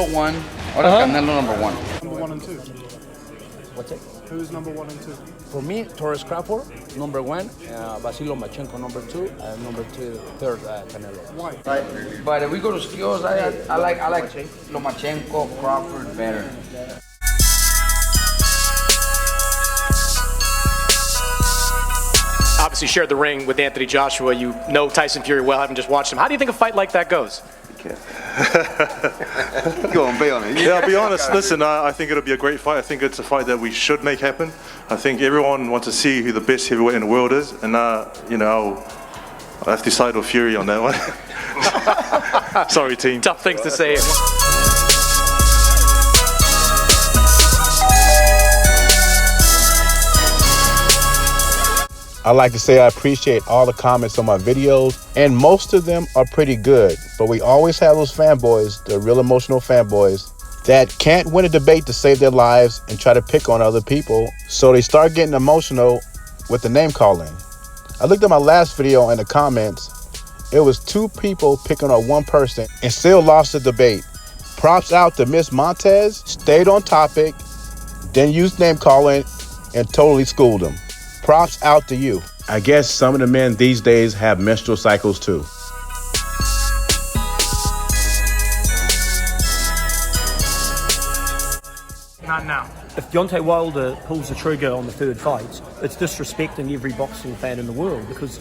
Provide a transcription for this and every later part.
Canelo 1 or Canelo number 1? Number 1 and 2. What's it? Who's number 1 and 2? For me, Torres Crawford, number 1, Vasily Lomachenko, number 2, and number 3rd, Canelo. Why? But if we go to skills, I like Lomachenko, Crawford better. Obviously shared the ring with Anthony Joshua. You know Tyson Fury well, having just watched him. How do you think a fight like that goes? Go on, be honest. Yeah, I'll be honest. Listen, I think it'll be a great fight. I think it's a fight that we should make happen. I think everyone wants to see who the best heavyweight in the world is, and I'll have to side with Fury on that one. Sorry, team. Tough things to say. I like to say I appreciate all the comments on my videos, and most of them are pretty good. But we always have those fanboys, the real emotional fanboys, that can't win a debate to save their lives and try to pick on other people. So they start getting emotional with the name calling. I looked at my last video in the comments. It was 2 people picking on 1 person and still lost the debate. Props out to Miss Montez, stayed on topic, then used name calling and totally schooled them. Props out to you. I guess some of the men these days have menstrual cycles too. Not now. If Deontay Wilder pulls the trigger on the 3rd fight, it's disrespecting every boxing fan in the world, because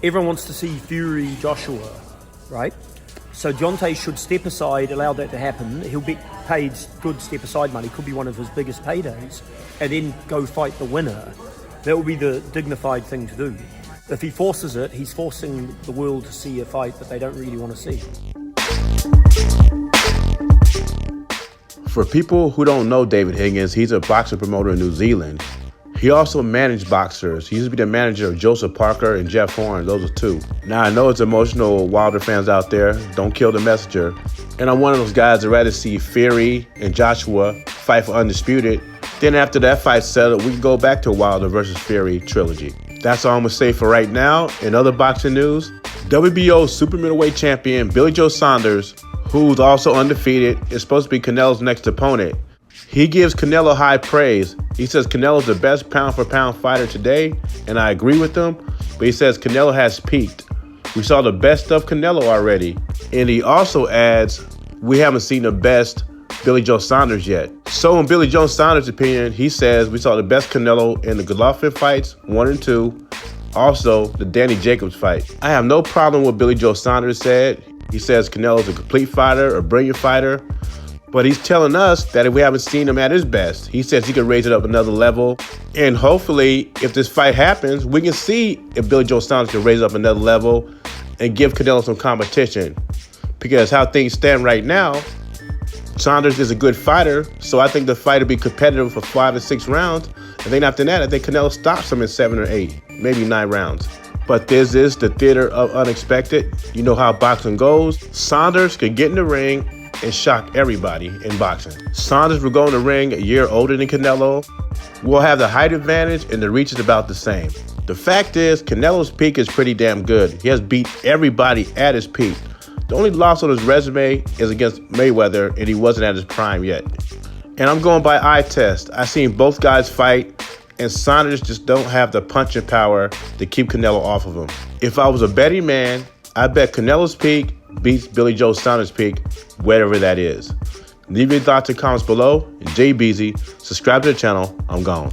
everyone wants to see Fury Joshua, right? So Deontay should step aside, allow that to happen. He'll be paid good step aside money, could be one of his biggest paydays, and then go fight the winner. That would be the dignified thing to do. If he forces it, he's forcing the world to see a fight that they don't really want to see. For people who don't know David Higgins, he's a boxing promoter in New Zealand. He also managed boxers. He used to be the manager of Joseph Parker and Jeff Horn. Those are 2. Now, I know it's emotional Wilder fans out there. Don't kill the messenger. And I'm one of those guys that rather see Fury and Joshua fight for Undisputed. Then after that fight's settled, we can go back to Wilder versus Fury trilogy. That's all I'm going to say for right now. In other boxing news, WBO super middleweight champion Billy Joe Saunders, who's also undefeated, is supposed to be Canelo's next opponent. He gives Canelo high praise. He says Canelo's the best pound-for-pound fighter today, and I agree with him, but he says Canelo has peaked. We saw the best of Canelo already. And he also adds, we haven't seen the best Billy Joe Saunders yet. So in Billy Joe Saunders' opinion, he says we saw the best Canelo in the Golovkin fights, 1 and 2. Also, the Danny Jacobs fight. I have no problem with what Billy Joe Saunders said. He says Canelo's a complete fighter, a brilliant fighter. But he's telling us that if we haven't seen him at his best, he says he can raise it up another level. And hopefully, if this fight happens, we can see if Billy Joe Saunders can raise up another level and give Canelo some competition. Because how things stand right now, Saunders is a good fighter, so I think the fight will be competitive for 5 and 6 rounds. And then after that, I think Canelo stops him in 7 or 8, maybe 9 rounds. But this is the theater of unexpected. You know how boxing goes. Saunders can get in the ring and shock everybody in boxing. Saunders will go in the ring a year older than Canelo. We'll have the height advantage, and the reach is about the same. The fact is, Canelo's peak is pretty damn good. He has beat everybody at his peak. The only loss on his resume is against Mayweather, and he wasn't at his prime yet. And I'm going by eye test. I've seen both guys fight, and Saunders just don't have the punching power to keep Canelo off of him. If I was a betting man, I bet Canelo's peak beats Billy Joe Saunders' peak, whatever that is. Leave your thoughts and comments below. JBZ, subscribe to the channel. I'm gone.